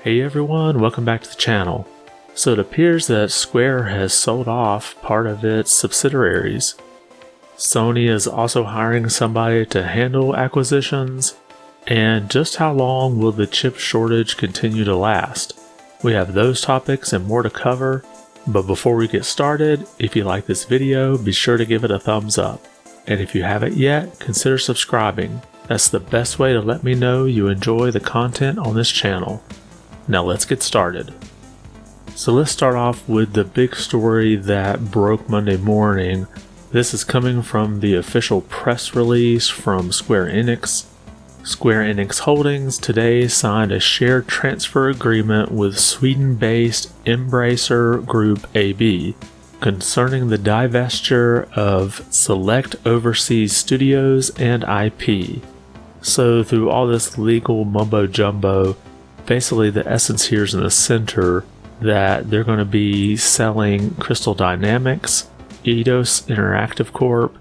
Hey everyone, welcome back to the channel. So it appears that Square has sold off part of its subsidiaries. Sony is also hiring somebody to handle acquisitions. And just how long will the chip shortage continue to last? We have those topics and more to cover. But before we get started, if you like this video, be sure to give it a thumbs up. And if you haven't yet, consider subscribing. That's the best way to let me know you enjoy the content on this channel. Now let's get started. So let's start off with the big story that broke Monday morning. This is coming from the official press release from Square Enix. Square Enix Holdings today signed a share transfer agreement with Sweden-based Embracer Group AB concerning the divestiture of select overseas studios and IP. So through all this legal mumbo-jumbo, basically the essence here is in the center that they're going to be selling Crystal Dynamics, Eidos Interactive Corp.,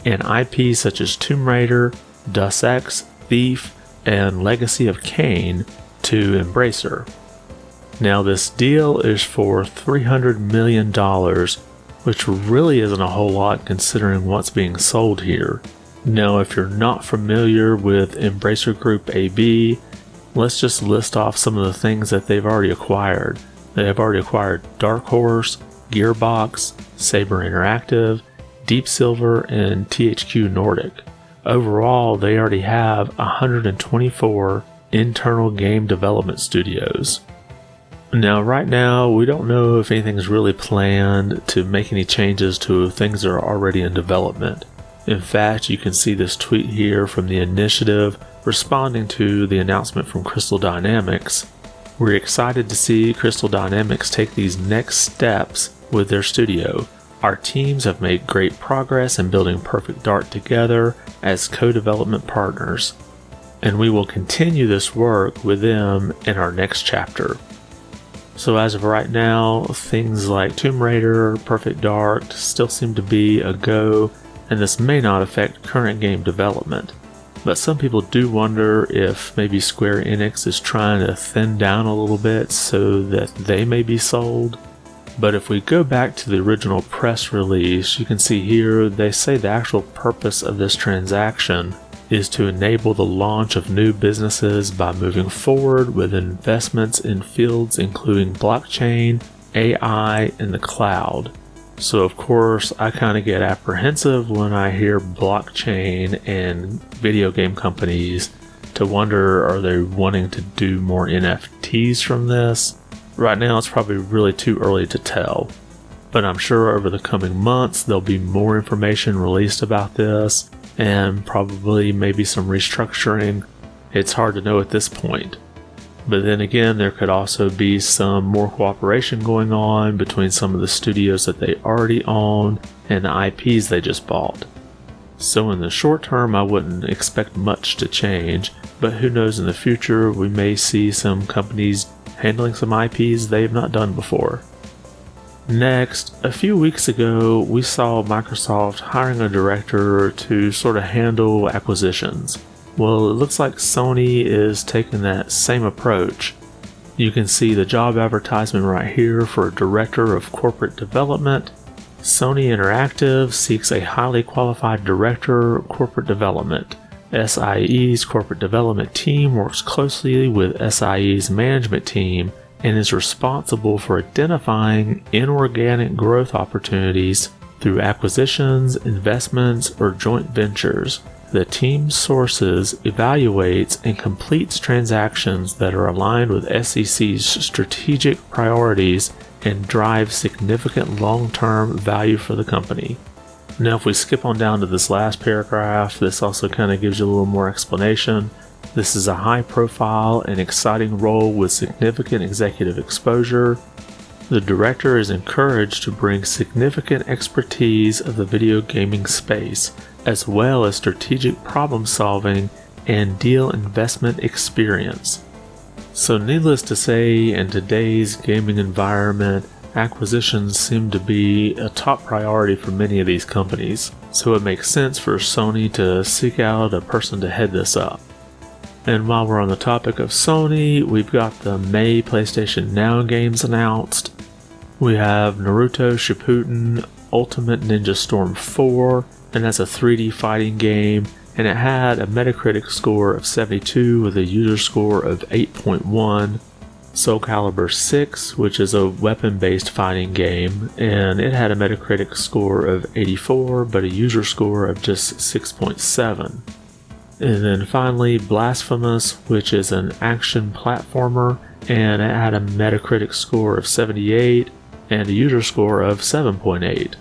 and IP such as Tomb Raider, Deus Ex, Thief, and Legacy of Kain to Embracer. Now this deal is for $300 million, which really isn't a whole lot considering what's being sold here. Now if you're not familiar with Embracer Group AB, let's just list off some of the things that they've already acquired. They have already acquired Dark Horse, Gearbox, Saber Interactive, Deep Silver, and THQ Nordic. Overall, they already have 124 internal game development studios. Now, right now, we don't know if anything's really planned to make any changes to things that are already in development. In fact, you can see this tweet here from the initiative responding to the announcement from Crystal Dynamics. We're excited to see Crystal Dynamics take these next steps with their studio. Our teams have made great progress in building Perfect Dark together as co-development partners, and we will continue this work with them in our next chapter. So as of right now, things like Tomb Raider, Perfect Dark still seem to be a go, and this may not affect current game development. But some people do wonder if maybe Square Enix is trying to thin down a little bit so that they may be sold. But if we go back to the original press release, you can see here they say the actual purpose of this transaction is to enable the launch of new businesses by moving forward with investments in fields including blockchain, AI, and the cloud. So of course I kind of get apprehensive when I hear blockchain and video game companies to wonder, are they wanting to do more NFTs from this? Right now it's probably really too early to tell, but I'm sure over the coming months there'll be more information released about this and probably maybe some restructuring. It's hard to know at this point. But then again, there could also be some more cooperation going on between some of the studios that they already own and the IPs they just bought. So in the short term, I wouldn't expect much to change, but who knows, in the future we may see some companies handling some IPs they've not done before. Next, a few weeks ago, we saw Microsoft hiring a director to sort of handle acquisitions. Well, it looks like Sony is taking that same approach. You can see the job advertisement right here for a Director of Corporate Development. Sony Interactive seeks a highly qualified Director of Corporate Development. SIE's corporate development team works closely with SIE's management team and is responsible for identifying inorganic growth opportunities through acquisitions, investments, or joint ventures. The team sources, evaluates, and completes transactions that are aligned with SEC's strategic priorities and drive significant long-term value for the company. Now if we skip on down to this last paragraph, this also kind of gives you a little more explanation. This is a high-profile and exciting role with significant executive exposure. The director is encouraged to bring significant expertise of the video gaming space, as well as strategic problem solving and deal investment experience. So needless to say, in today's gaming environment, acquisitions seem to be a top priority for many of these companies, so it makes sense for Sony to seek out a person to head this up. And while we're on the topic of Sony, we've got the May PlayStation Now games announced. We have Naruto Shippuden Ultimate Ninja Storm 4, and that's a 3D fighting game, and it had a Metacritic score of 72 with a user score of 8.1. Soul Calibur 6, which is a weapon-based fighting game, and it had a Metacritic score of 84 but a user score of just 6.7. And then finally, Blasphemous, which is an action platformer, and it had a Metacritic score of 78 and a user score of 7.8.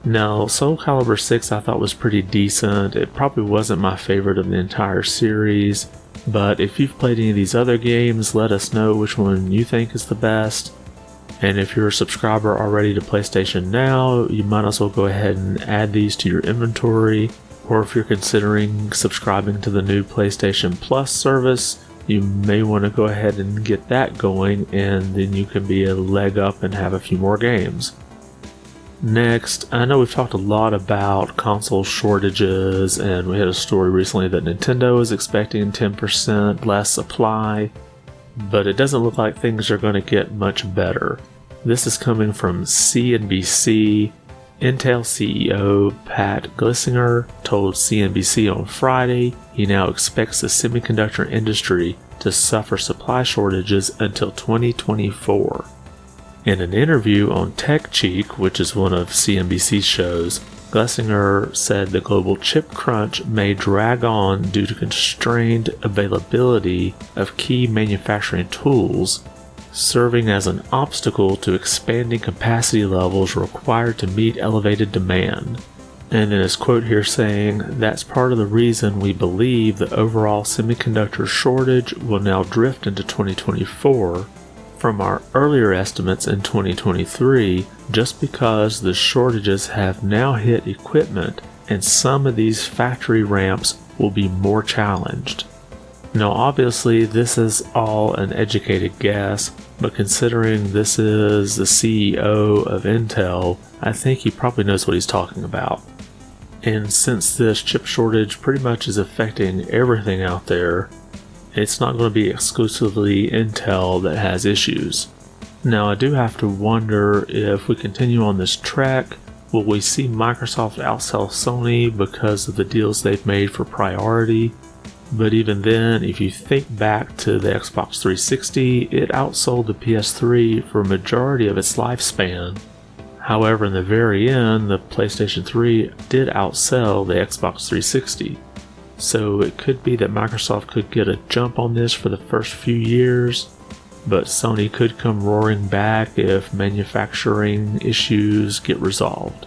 Now, Soul Calibur 6 I thought was pretty decent. It probably wasn't my favorite of the entire series, but if you've played any of these other games, let us know which one you think is the best. And if you're a subscriber already to PlayStation Now, you might as well go ahead and add these to your inventory. Or if you're considering subscribing to the new PlayStation Plus service, you may want to go ahead and get that going, and then you can be a leg up and have a few more games. Next, I know we've talked a lot about console shortages, and we had a story recently that Nintendo is expecting 10% less supply, but it doesn't look like things are going to get much better. This is coming from CNBC. Intel CEO Pat Gelsinger told CNBC on Friday he now expects the semiconductor industry to suffer supply shortages until 2024. In an interview on TechCheek, which is one of CNBC's shows, Gelsinger said the global chip crunch may drag on due to constrained availability of key manufacturing tools, serving as an obstacle to expanding capacity levels required to meet elevated demand. And in his quote here saying, "That's part of the reason we believe the overall semiconductor shortage will now drift into 2024 from our earlier estimates in 2023, just because the shortages have now hit equipment and some of these factory ramps will be more challenged." Now obviously this is all an educated guess, but considering this is the CEO of Intel, I think he probably knows what he's talking about. And since this chip shortage pretty much is affecting everything out there, it's not going to be exclusively Intel that has issues. Now I do have to wonder, if we continue on this track, will we see Microsoft outsell Sony because of the deals they've made for priority? But even then, if you think back to the Xbox 360, it outsold the PS3 for a majority of its lifespan. However, in the very end, the PlayStation 3 did outsell the Xbox 360. So it could be that Microsoft could get a jump on this for the first few years, but Sony could come roaring back if manufacturing issues get resolved.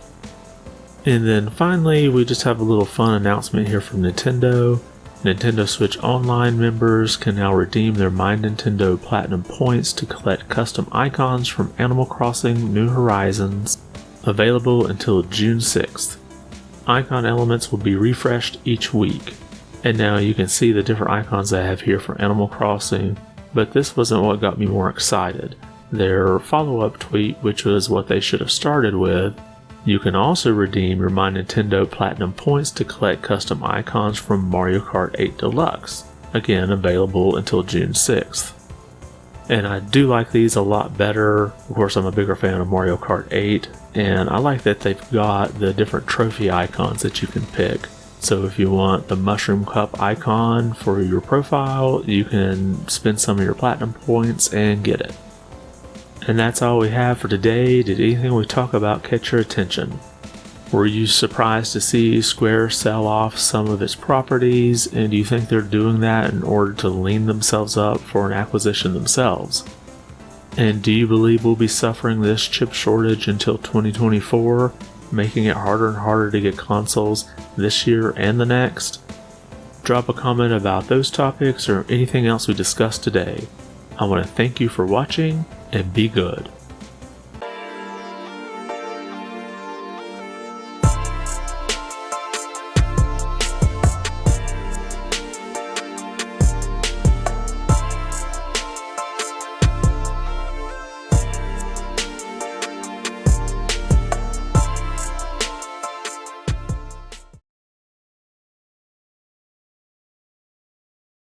And then finally, we just have a little fun announcement here from Nintendo. Nintendo Switch Online members can now redeem their My Nintendo Platinum points to collect custom icons from Animal Crossing New Horizons, available until June 6th. Icon elements will be refreshed each week. And now you can see the different icons I have here for Animal Crossing, but this wasn't what got me more excited. Their follow-up tweet, which was what they should have started with: you can also redeem your My Nintendo Platinum points to collect custom icons from Mario Kart 8 Deluxe, again available until June 6th. And I do like these a lot better. Of course, I'm a bigger fan of Mario Kart 8, and I like that they've got the different trophy icons that you can pick. So if you want the Mushroom Cup icon for your profile, you can spend some of your Platinum points and get it. And that's all we have for today. Did anything we talk about catch your attention? Were you surprised to see Square sell off some of its properties, and do you think they're doing that in order to lean themselves up for an acquisition themselves? And do you believe we'll be suffering this chip shortage until 2024, making it harder and harder to get consoles this year and the next? Drop a comment about those topics or anything else we discussed today. I want to thank you for watching, and be good.